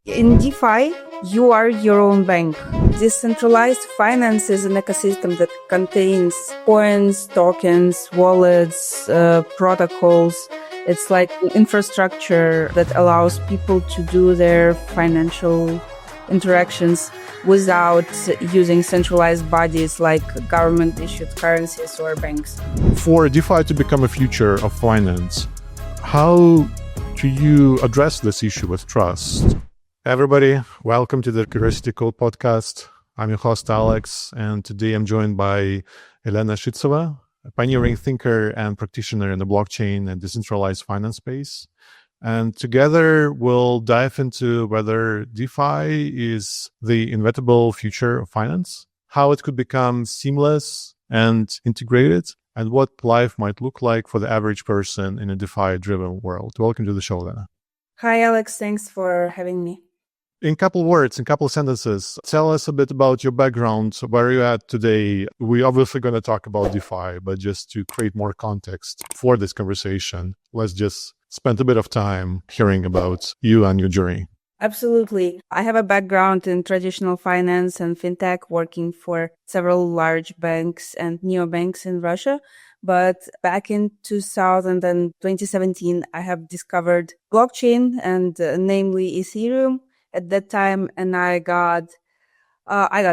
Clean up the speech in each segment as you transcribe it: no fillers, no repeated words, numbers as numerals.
In DeFi, you are your own bank. Decentralized finance is an ecosystem that contains coins, tokens, wallets, protocols. It's like infrastructure that allows people to do their financial interactions without using centralized bodies like government-issued currencies or banks. For DeFi to become a future of finance, how do you address this issue with trust? Everybody, welcome to the Curiosity Code podcast. I'm your host, Alex, and today I'm joined by Elena Shiltseva, a pioneering thinker and practitioner in the blockchain and decentralized finance space. And together we'll dive into whether DeFi is the inevitable future of finance, how it could become seamless and integrated, and what life might look like for the average person in a DeFi-driven world. Welcome to the show, Elena. Hi, Alex. Thanks for having me. In a couple words, in a couple sentences, tell us a bit about your background, where you're at today. We're obviously going to talk about DeFi, but just to create more context for this conversation, let's just spend a bit of time hearing about you and your journey. Absolutely. I have a background in traditional finance and fintech, working for several large banks and neobanks in Russia. But back in 2000 and 2017, I have discovered blockchain and namely Ethereum at that time. And I got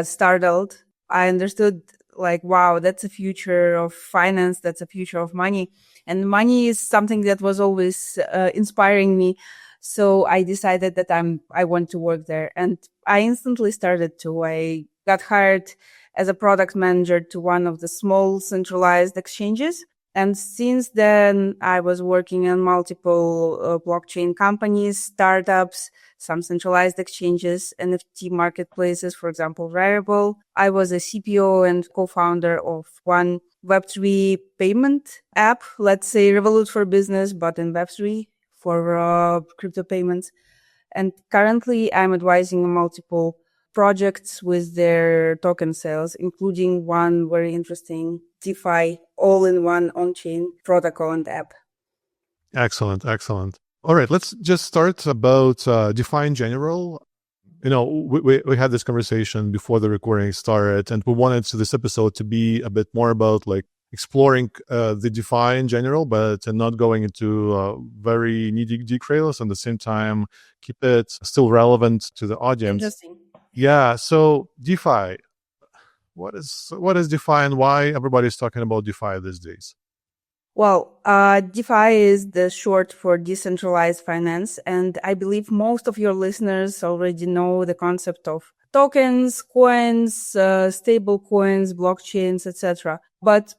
startled. I understood wow, that's a future of finance. That's a future of money. And money is something that was always inspiring me. So I decided that I want to work there. And I instantly started to. I got hired as a product manager to one of the small centralized exchanges. And since then, I was working on multiple blockchain companies, startups, some centralized exchanges, NFT marketplaces, for example, Rarible. I was a CPO and co-founder of one Web3 payment app, let's say Revolut for business, but in Web3 for crypto payments. And currently, I'm advising multiple projects with their token sales, including one very interesting DeFi all-in-one on-chain protocol and app. Excellent. All right, let's just start about DeFi in general. You know, we had this conversation before the recording started, and we wanted this episode to be a bit more about exploring the DeFi in general, but not going into very needy details, and at the same time keep it still relevant to the audience. Interesting. Yeah. So DeFi, what is DeFi, and why everybody's talking about DeFi these days? Well, DeFi is the short for decentralized finance, and I believe most of your listeners already know the concept of tokens, coins, stable coins, blockchains, etc. But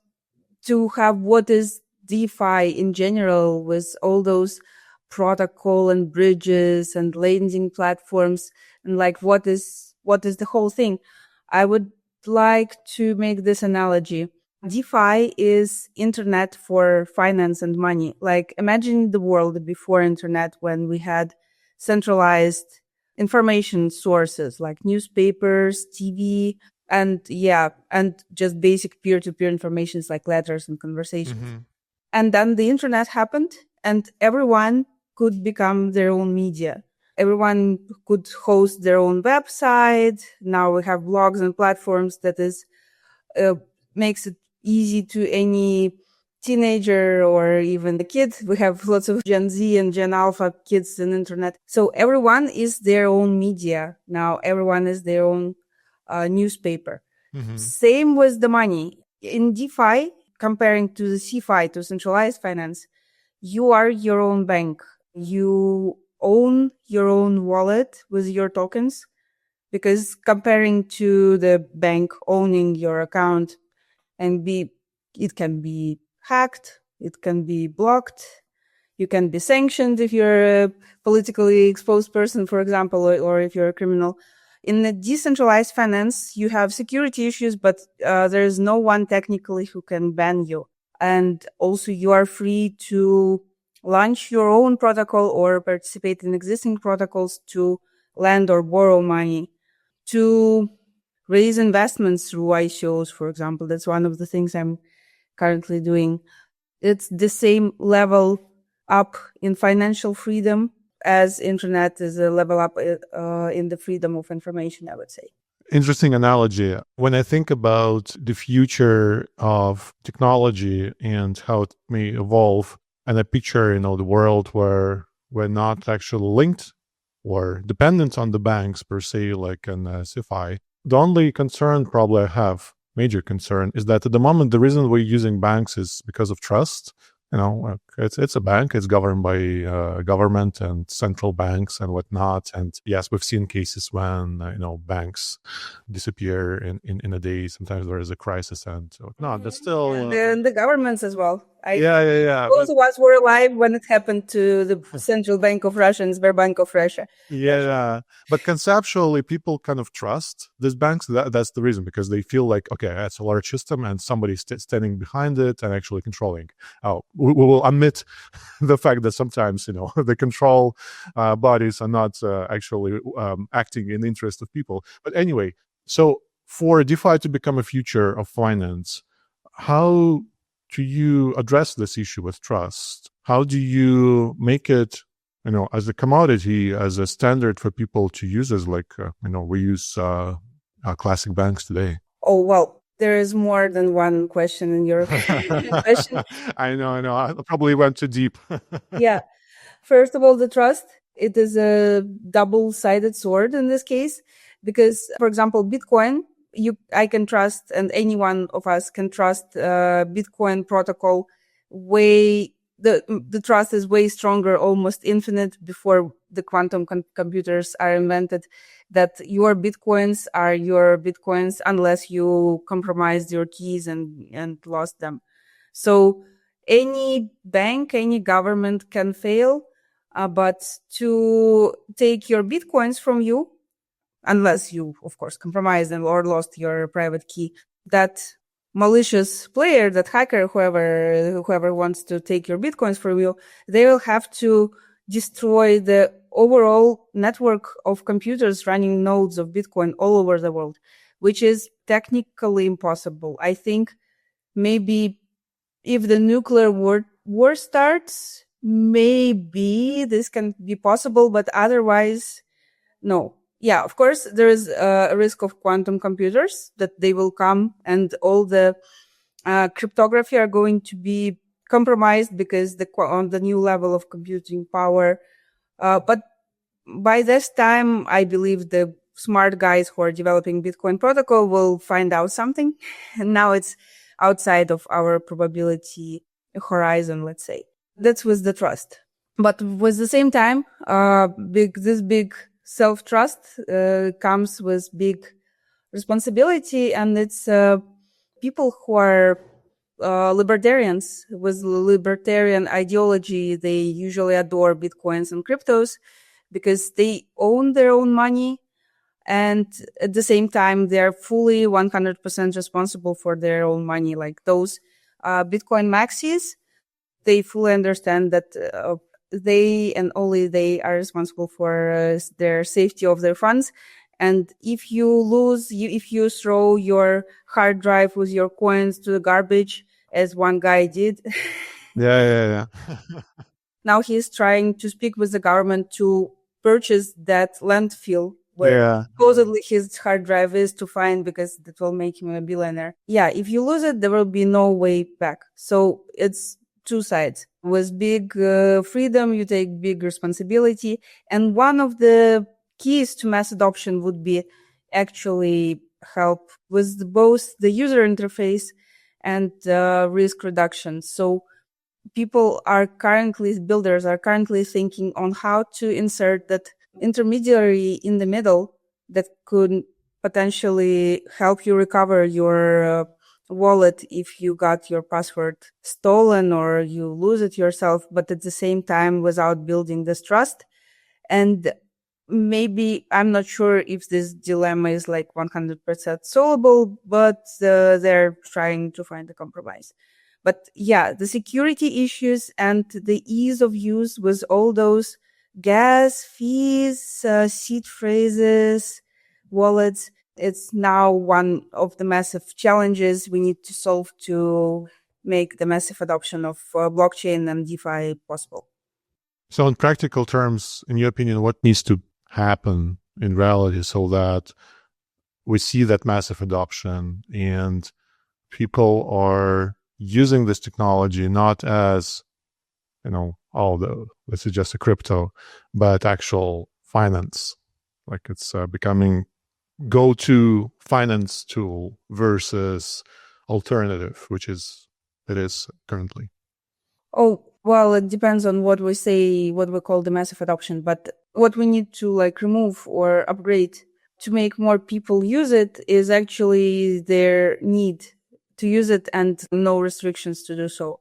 to have what is DeFi in general with all those protocol and bridges and lending platforms and what is the whole thing, I would like to make this analogy. DeFi is internet for finance and money. Imagine the world before internet when we had centralized information sources like newspapers, TV, and just basic peer-to-peer informations like letters and conversations. Mm-hmm. And then the internet happened and everyone could become their own media. Everyone could host their own website. Now we have blogs and platforms that makes it easy to any teenager or even the kid. We have lots of Gen Z and Gen Alpha kids in internet. So everyone is their own media. Now everyone is their own newspaper. Mm-hmm. Same with the money. In DeFi, comparing to the CeFi, to centralized finance, you are your own bank. You own your own wallet with your tokens, because comparing to the bank owning your account it can be hacked, it can be blocked, you can be sanctioned if you're a politically exposed person, for example, or if you're a criminal. In the decentralized finance, you have security issues, but there is no one technically who can ban you. And also you are free to launch your own protocol or participate in existing protocols to lend or borrow money, to raise investments through ICOs, for example. That's one of the things I'm currently doing. It's the same level up in financial freedom as internet is a level up in the freedom of information, I would say. Interesting analogy. When I think about the future of technology and how it may evolve, and I picture, the world where we're not actually linked or dependent on the banks per se, like in CeFi, the only concern probably I have, major concern, is that at the moment, the reason we're using banks is because of trust. It's a bank. It's governed by government and central banks and whatnot. And yes, we've seen cases when banks disappear in a day. Sometimes there is a crisis and whatnot. That's still the governments as well. yeah. Those of us were alive when it happened to the Central Bank of Russia and Sberbank of Russia. Yeah, but conceptually, people kind of trust these banks. That's the reason, because they feel like, okay, it's a large system and somebody's standing behind it and actually controlling. We will admit the fact that sometimes, the control bodies are not actually acting in the interest of people. But anyway, so for DeFi to become a future of finance, how do you address this issue with trust? How do you make it, as a commodity, as a standard for people to use, as like, we use classic banks today? Oh, well, there is more than one question in your question. I know. I probably went too deep. Yeah. First of all, the trust. It is a double-sided sword in this case, because, for example, Bitcoin, I can trust, and any one of us can trust Bitcoin protocol the trust is way stronger, almost infinite, before the quantum computers are invented, that your Bitcoins are your Bitcoins unless you compromised your keys and lost them. So any bank, any government can fail, but to take your Bitcoins from you, unless you, of course, compromised them or lost your private key, that malicious player, that hacker, whoever wants to take your Bitcoins from you, they will have to destroy the overall network of computers running nodes of Bitcoin all over the world, which is technically impossible. I think maybe if the nuclear war starts, maybe this can be possible, but otherwise, no. Yeah, of course, there is a risk of quantum computers, that they will come and all the cryptography are going to be compromised because on the new level of computing power. But by this time, I believe the smart guys who are developing Bitcoin protocol will find out something. And now it's outside of our probability horizon, let's say. That's with the trust. But with the same time, this big self-trust comes with big responsibility, and it's people who are libertarians with libertarian ideology. They usually adore Bitcoins and cryptos because they own their own money, and at the same time, they're fully 100% responsible for their own money. Like those Bitcoin maxis, they fully understand that they and only they are responsible for their safety of their funds. And if you throw your hard drive with your coins to the garbage, as one guy did. Yeah. Now he's trying to speak with the government to purchase that landfill where supposedly his hard drive is, to find, because that will make him a billionaire. Yeah, if you lose it, there will be no way back. So it's two sides. With big freedom, you take big responsibility. And one of the keys to mass adoption would be actually help with both the user interface and risk reduction. So builders are currently thinking on how to insert that intermediary in the middle that could potentially help you recover your wallet if you got your password stolen or you lose it yourself, but at the same time without building this trust. And maybe, I'm not sure if this dilemma is like 100% solvable, but they're trying to find a compromise. But yeah, the security issues and the ease of use with all those gas fees, seed phrases, wallets, it's now one of the massive challenges we need to solve to make the massive adoption of blockchain and DeFi possible. So in practical terms, in your opinion, what needs to happen in reality so that we see that massive adoption and people are using this technology not as, this is just a crypto, but actual finance, like it's becoming go-to finance tool versus alternative, which it is currently. Oh, well, it depends on what we say, what we call the massive adoption. But what we need to remove or upgrade to make more people use it is actually their need to use it and no restrictions to do so.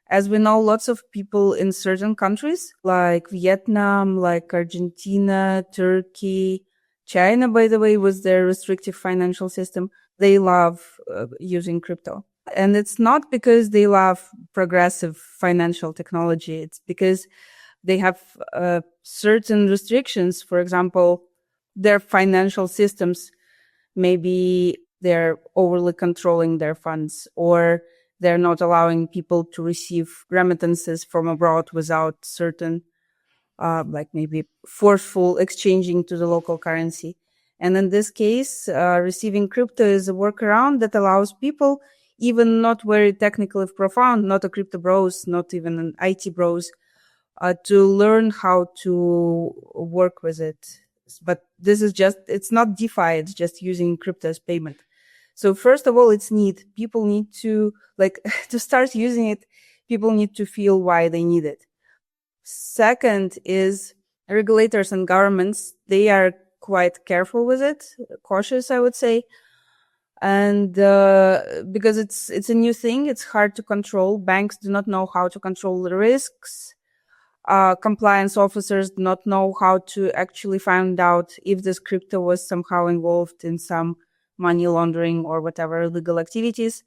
As we know, lots of people in certain countries like Vietnam, like Argentina, Turkey, China, by the way, with their restrictive financial system, they love using crypto. And it's not because they love progressive financial technology. It's because they have certain restrictions. For example, their financial systems, maybe they're overly controlling their funds, or they're not allowing people to receive remittances from abroad without certain, maybe forceful exchanging to the local currency. And in this case, receiving crypto is a workaround that allows people, even not very technically profound, not a crypto bros, not even an IT bros, to learn how to work with it. But this is it's not DeFi, it's just using crypto as payment. So first of all, it's need. People need to, to start using it, people need to feel why they need it. Second is regulators and governments. They are quite careful with it, cautious, I would say. And because it's a new thing, it's hard to control. Banks do not know how to control the risks. Compliance officers do not know how to actually find out if this crypto was somehow involved in some money laundering or whatever illegal activities.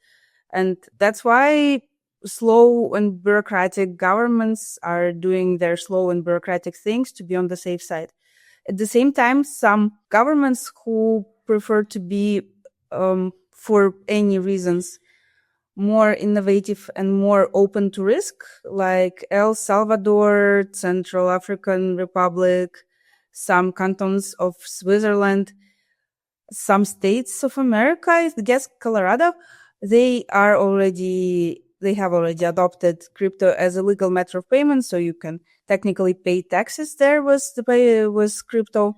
And that's why slow and bureaucratic governments are doing their slow and bureaucratic things to be on the safe side. At the same time, some governments who prefer to be, for any reasons, more innovative and more open to risk, like El Salvador, Central African Republic, some cantons of Switzerland, some states of America, I guess Colorado, they have already adopted crypto as a legal matter of payment, so you can technically pay taxes there with crypto,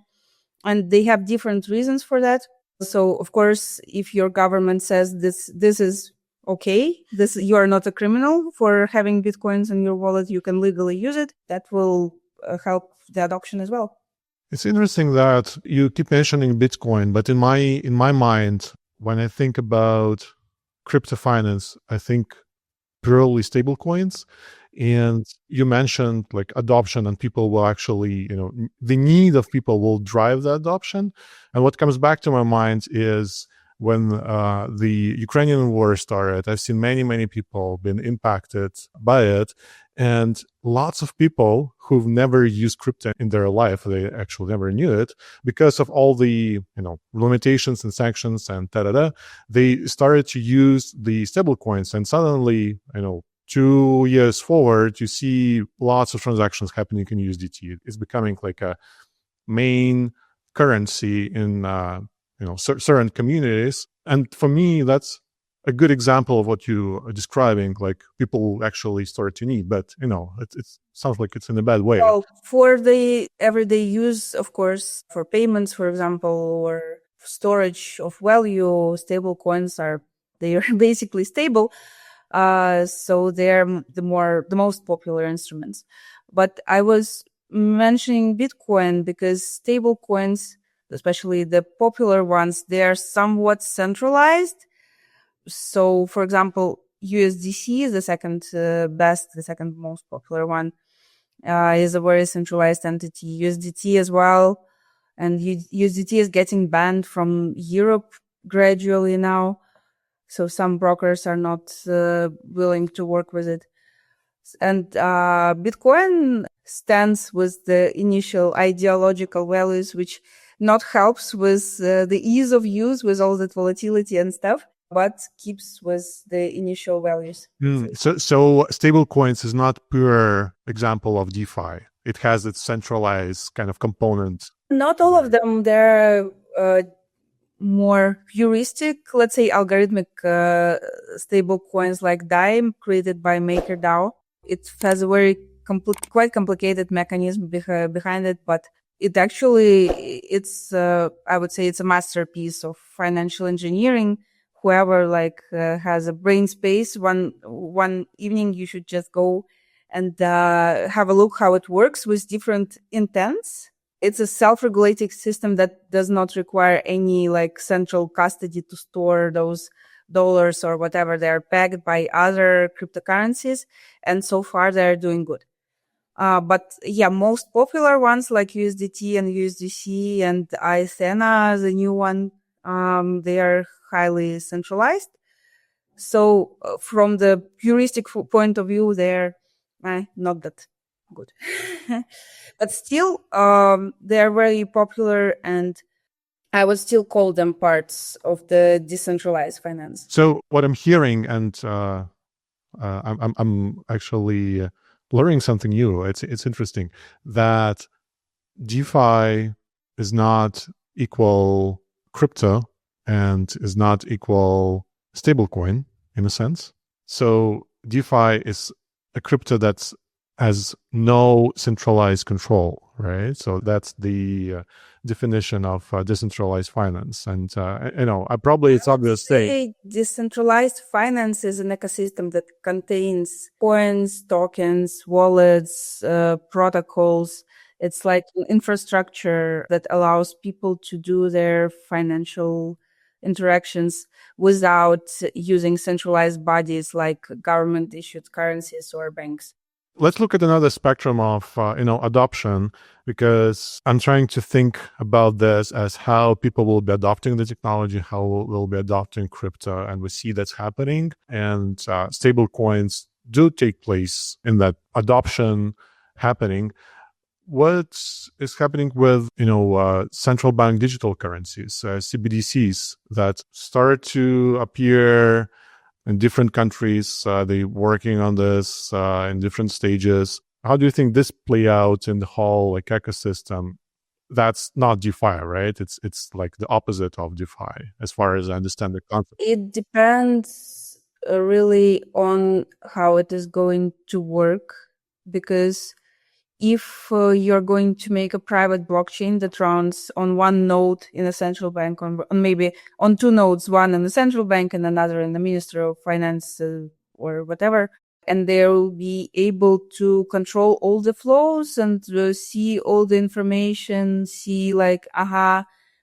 and they have different reasons for that. So, of course, if your government says this is okay, you are not a criminal for having Bitcoins in your wallet, you can legally use it, that will help the adoption as well. It's interesting that you keep mentioning Bitcoin, but in my mind, when I think about crypto finance, I think purely stablecoins. And you mentioned adoption, and people will actually, the need of people will drive the adoption. And what comes back to my mind is when the Ukrainian war started, I've seen many people been impacted by it. And lots of people who've never used crypto in their life, they actually never knew it, because of all the, limitations and sanctions and they started to use the stablecoins. And suddenly, 2 years forward, you see lots of transactions happening in USDT. It's becoming like a main currency in certain communities. And for me, that's a good example of what you are describing, like people actually start to need, but it sounds like it's in a bad way. Well, for the everyday use, of course, for payments, for example, or storage of value, stable coins they are basically stable. So they're the most popular instruments. But I was mentioning Bitcoin because stable coins, especially the popular ones, they are somewhat centralized. So, for example, USDC is the second most popular one, is a very centralized entity. USDT as well. And USDT is getting banned from Europe gradually now. So some brokers are not willing to work with it. And Bitcoin stands with the initial ideological values, which not helps with the ease of use with all that volatility and stuff, but keeps with the initial values. So stable coins is not pure example of DeFi. it has its centralized kind of component. Not all of them. They're more heuristic, let's say algorithmic stable coins like Dime created by MakerDAO. It has a very quite complicated mechanism behind it, but it actually, I would say it's a masterpiece of financial engineering. Whoever has a brain space, one evening you should just go and have a look how it works with different intents. It's a self-regulating system that does not require any central custody to store those dollars or whatever. They're pegged by other cryptocurrencies, and so far they're doing good. But yeah, most popular ones like USDT and USDC and Athena, the new one, they are highly centralized. So from the heuristic point of view, they're not that good. But still, they're very popular, and I would still call them parts of the decentralized finance. So what I'm hearing, and I'm actually learning something new. It's interesting that DeFi is not equal crypto and is not equal stablecoin in a sense. So DeFi is a crypto that has no centralized control, right? So that's the definition of decentralized finance. And it's obvious to say decentralized finance is an ecosystem that contains coins, tokens, wallets, protocols. It's like an infrastructure that allows people to do their financial interactions without using centralized bodies like government issued currencies or banks. Let's look at another spectrum of adoption, because I'm trying to think about this as how people will be adopting the technology, how we'll be adopting crypto, and we see that's happening. And stable coins do take place in that adoption happening. What is happening with central bank digital currencies, CBDCs, that start to appear in different countries? They're working on this in different stages. How do you think this play out in the whole ecosystem? That's not DeFi, right? It's like the opposite of DeFi, as far as I understand the concept. It depends really on how it is going to work, because if you're going to make a private blockchain that runs on one node in a central bank, on maybe on two nodes, one in the central bank and another in the Ministry of Finance or whatever, and they will be able to control all the flows and see all the information, see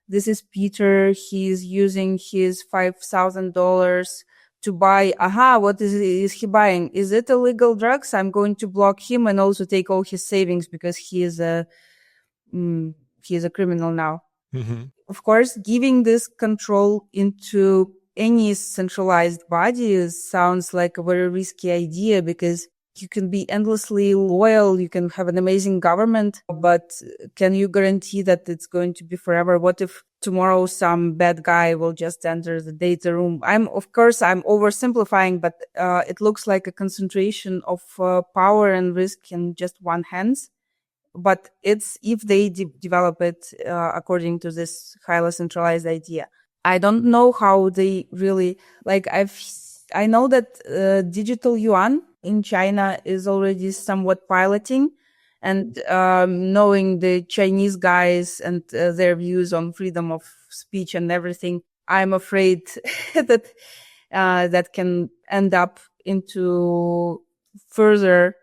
this is Peter, he's using his $5,000 to buy, what is he buying? Is it illegal drugs? I'm going to block him and also take all his savings because he is a criminal now. Mm-hmm. Of course, giving this control into any centralized body sounds like a very risky idea, because you can be endlessly loyal, you can have an amazing government, but can you guarantee that it's going to be forever? What if tomorrow some bad guy will just enter the data room? I'm oversimplifying, but it looks like a concentration of power and risk in just one hands. But it's if they develop it according to this highly centralized idea. I don't know how they really I know that digital yuan in China is already somewhat piloting, and knowing the Chinese guys and their views on freedom of speech and everything, I'm afraid that that can end up into further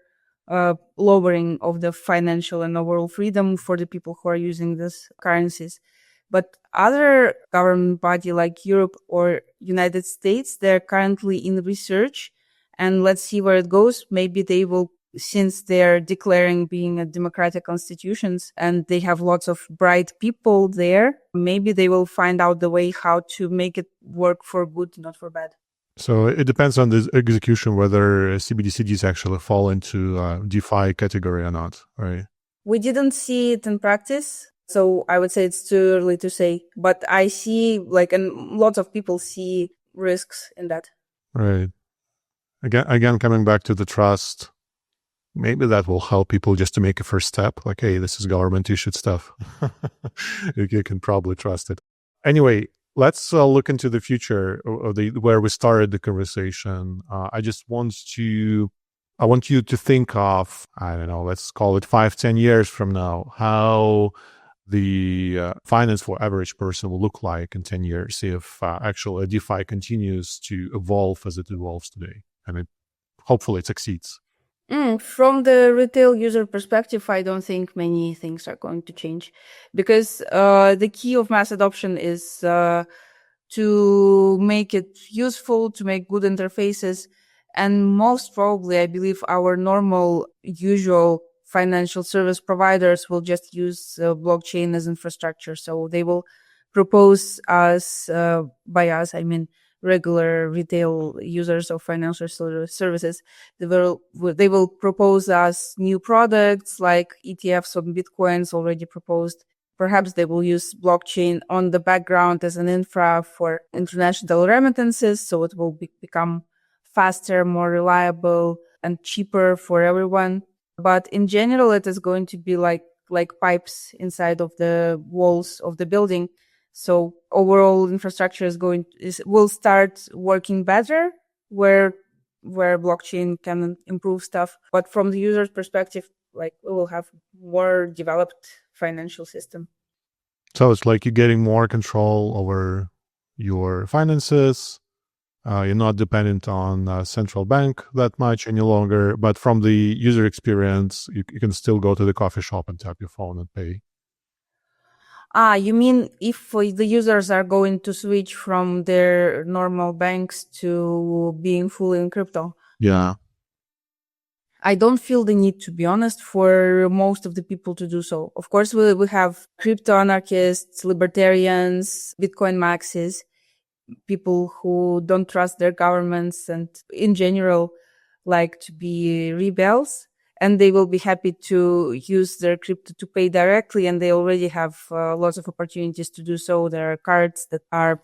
lowering of the financial and overall freedom for the people who are using these currencies. But other government body like Europe or United States, they're currently in research, and let's see where it goes. Maybe they will, since they're declaring being a democratic constitutions and they have lots of bright people there, maybe they will find out the way how to make it work for good, not for bad. So it depends on the execution whether CBDCs actually fall into DeFi category or not, right? We didn't see it in practice, so I would say it's too early to say. But I see, and lots of people see risks in that. Right. Again, coming back to the trust, Maybe that will help people just to make a first step. Like, hey, this is government issued stuff. You can probably trust it. Anyway, let's look into the future of where we started the conversation. I want you to think of, I don't know, let's call it 5-10 years from now, how the finance for average person will look like in 10 years if actually DeFi continues to evolve as it evolves today, and it hopefully it succeeds. From the retail user perspective, I don't think many things are going to change, because the key of mass adoption is to make it useful, to make good interfaces. And most probably, I believe our normal, usual financial service providers will just use blockchain as infrastructure. So they will propose us, by us, I mean, regular retail users of financial services. They will propose us new products like ETFs on Bitcoins already proposed. Perhaps they will use blockchain on the background as an infra for international remittances, so it will become faster, more reliable, and cheaper for everyone. But in general, it is going to be like pipes inside of the walls of the building. So overall infrastructure will start working better where blockchain can improve stuff. But from the user's perspective, like, we will have more developed financial system. So it's like you're getting more control over your finances. You're not dependent on a central bank that much any longer. But from the user experience, you can still go to the coffee shop and tap your phone and pay. You mean if the users are going to switch from their normal banks to being fully in crypto? Yeah. I don't feel the need, to be honest, for most of the people to do so. Of course, we have crypto anarchists, libertarians, Bitcoin maxis, people who don't trust their governments and in general like to be rebels. And they will be happy to use their crypto to pay directly. And they already have lots of opportunities to do so. There are cards that are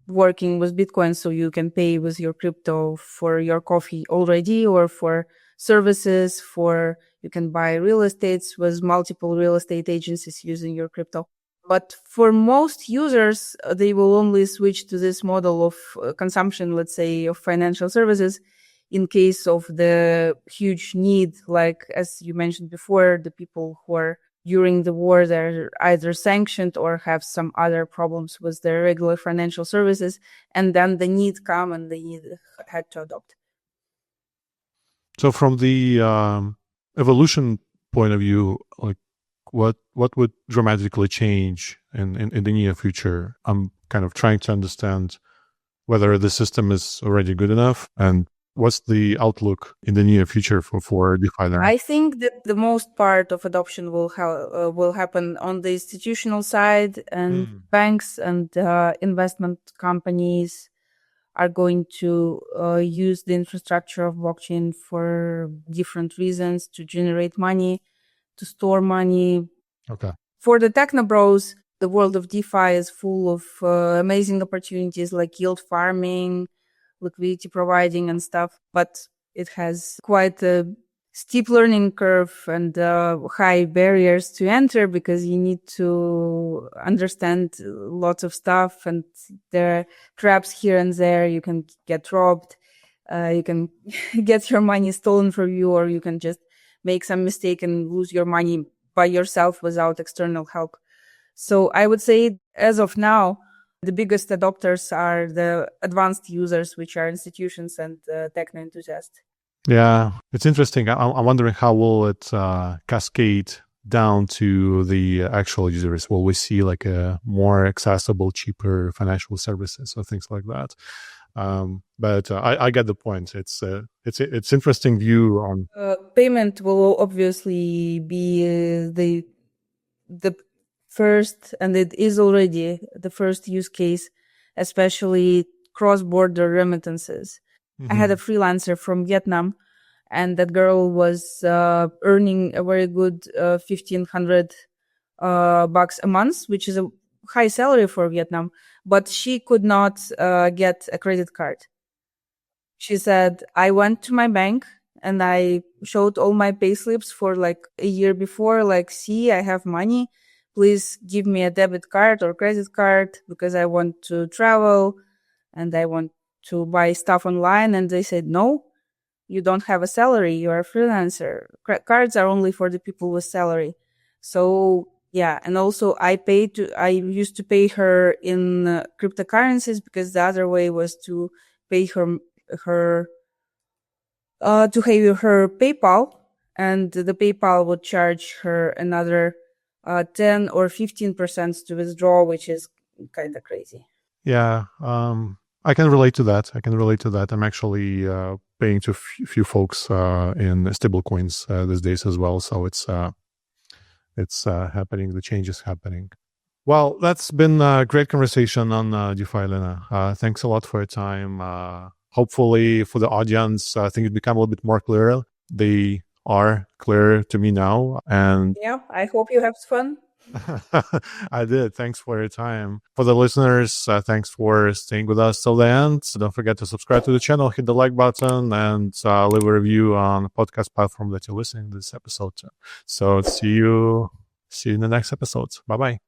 working with Bitcoin, so you can pay with your crypto for your coffee already, or for services, you can buy real estates with multiple real estate agencies using your crypto. But for most users, they will only switch to this model of consumption, let's say, of financial services in case of the huge need, like, as you mentioned before, the people who are during the war, they're either sanctioned or have some other problems with their regular financial services. And then the need come and they had to adopt. So from the evolution point of view, like, what would dramatically change in the near future? I'm kind of trying to understand whether the system is already good enough, and what's the outlook in the near future for DeFi there? I think that the most part of adoption will happen on the institutional side, and banks and investment companies are going to use the infrastructure of blockchain for different reasons, to generate money, to store money. Okay. For the techno bros, the world of DeFi is full of amazing opportunities like yield farming, liquidity providing and stuff, but it has quite a steep learning curve and high barriers to enter, because you need to understand lots of stuff, and there are traps here and there. You can get robbed, you can get your money stolen from you, or you can just make some mistake and lose your money by yourself without external help. So I would say, as of now, the biggest adopters are the advanced users, which are institutions and techno enthusiasts. Yeah, it's interesting. I'm wondering how will it cascade down to the actual users. Will we see like a more accessible, cheaper financial services or things like that? But I get the point. It's interesting view on payment will obviously be the first, and it is already the first use case, especially cross-border remittances. I had a freelancer from Vietnam, and that girl was earning a very good $1,500 bucks a month, which is a high salary for Vietnam, but she could not get a credit card. She said, I went to my bank and I showed all my payslips for like a year before, like, see, I have money. Please give me a debit card or credit card because I want to travel and I want to buy stuff online. And they said, no, you don't have a salary. You're a freelancer. Cards are only for the people with salary. So yeah. And also I used to pay her in cryptocurrencies because the other way was to pay her to have her PayPal, and the PayPal would charge her another 10 or 15% to withdraw, which is kind of crazy. Yeah, I can relate to that. I'm actually paying to a few folks in stablecoins these days as well. So it's happening. The change is happening. Well, that's been a great conversation on DeFi, Elena. Thanks a lot for your time. Hopefully for the audience, I think it become a little bit more clear. They are clear to me now. And yeah, I hope you have fun. I did. Thanks for your time. For the listeners, thanks for staying with us till the end. So don't forget to subscribe to the channel, hit the like button, and leave a review on the podcast platform that you're listening to this episode to. So see you in the next episode. Bye-bye.